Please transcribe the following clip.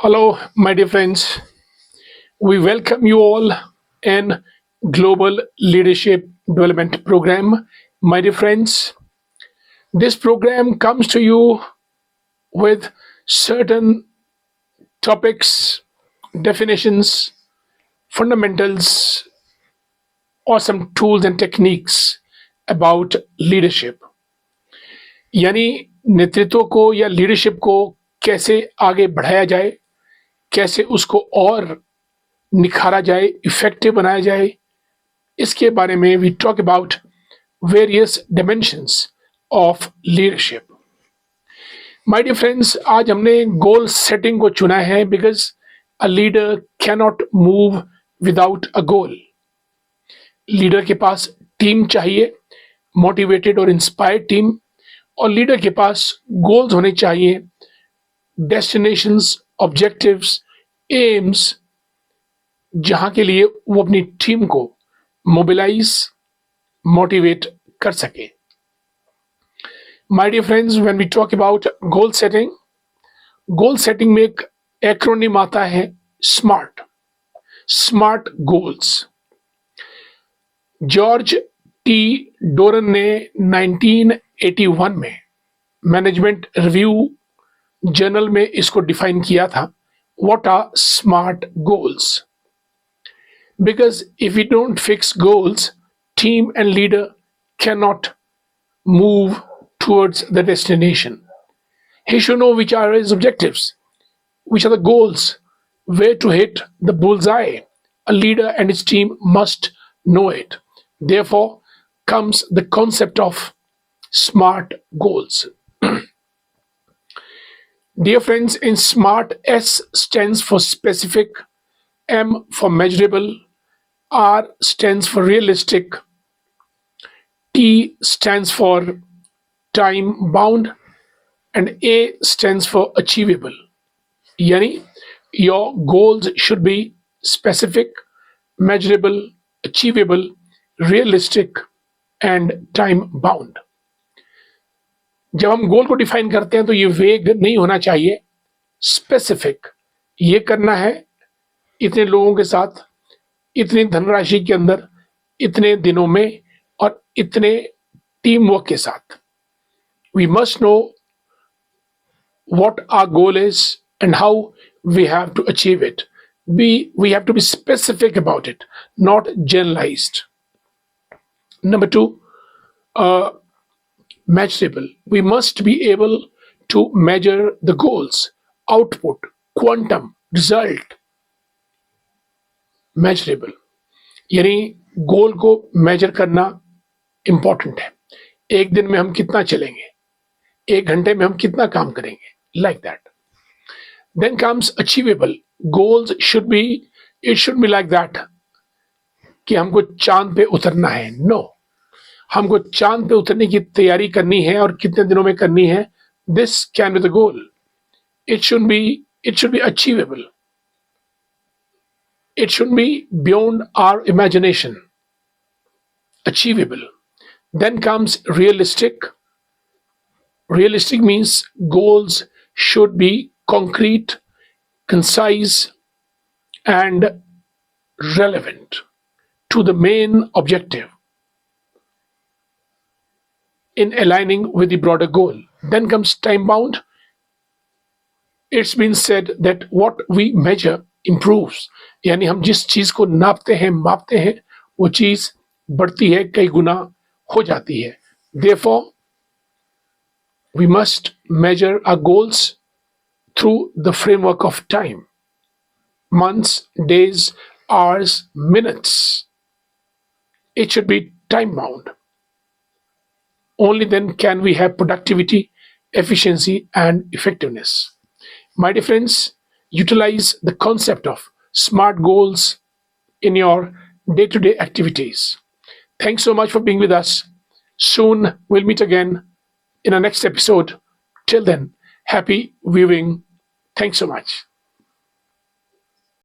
Hello, my dear friends. We welcome you all in Global Leadership Development Program. My dear friends, this program comes to you with certain topics, definitions, fundamentals, or some tools and techniques about leadership. यानी नेतृत्व को या leadership को कैसे आगे बढ़ाया जाए, कैसे उसको और निखारा जाए, इफेक्टिव बनाया जाए, इसके बारे में we talk about various dimensions of leadership. My dear friends, आज हमने गोल सेटिंग को चुना है because a leader cannot move without a goal. Leader के पास टीम चाहिए, मोटिवेटेड और इंस्पायर्ड टीम, और लीडर के पास गोल्स होने चाहिए, डेस्टिनेशंस, ऑब्जेक्टिव्स, एम्स, जहां के लिए वो अपनी टीम को मोबिलाइज, मोटिवेट कर सके। My dear friends, when we talk about goal setting में एक एक्रोनिम आता है SMART, SMART goals. George T Doran ने 1981 में मैनेजमेंट रिव्यू जर्नल में इसको डिफाइन किया था, what are SMART goals. Because if we don't fix goals, team and leader cannot move towards the destination. He should know which are his objectives, which are the goals, where to hit the bullseye. A leader and his team must know it. Therefore comes the concept of SMART goals. Dear friends, in SMART, S stands for specific, M for measurable, R stands for realistic, T stands for time bound, and A stands for achievable. Yani, your goals should be specific, measurable, achievable, realistic, and time bound. जब हम गोल को define करते हैं तो ये वेग नहीं होना चाहिए, स्पेसिफिक। ये करना है इतने लोगों के साथ, इतनी धनराशि के अंदर, इतने दिनों में, और इतने टीम वर्क के साथ। We must know what our goal is and how we have to achieve it. We have to be specific about it, not generalized. Number two, measurable. We must be able to measure the goals, output, quantum, result. Measurable. यानी गोल को major करना important है। एक दिन में हम कितना चलेंगे, एक घंटे में हम कितना काम करेंगे, like that. Then comes achievable goals. Should be like that कि हमको चांद पे उतरना है। नो, हमको चांद पे उतरने की तैयारी करनी है और कितने दिनों में करनी है, this can be the goal. It should be achievable. It should be beyond our imagination, achievable. Then comes realistic. Realistic means goals should be concrete, concise, and relevant to the main objective in aligning with the broader goal. Then comes time bound. It's been said that what we measure improves. यानी हम जिस चीज को नापते हैं, मापते हैं, वो चीज बढ़ती है, कई गुना हो जाती है। Therefore, we must measure our goals through the framework of time, months, days, hours, minutes. It should be time bound. Only then can we have productivity, efficiency, and effectiveness. My dear friends, utilize the concept of SMART goals in your day-to-day activities. Thanks so much for being with us. Soon we'll meet again in our next episode. Till then, happy viewing. Thanks so much.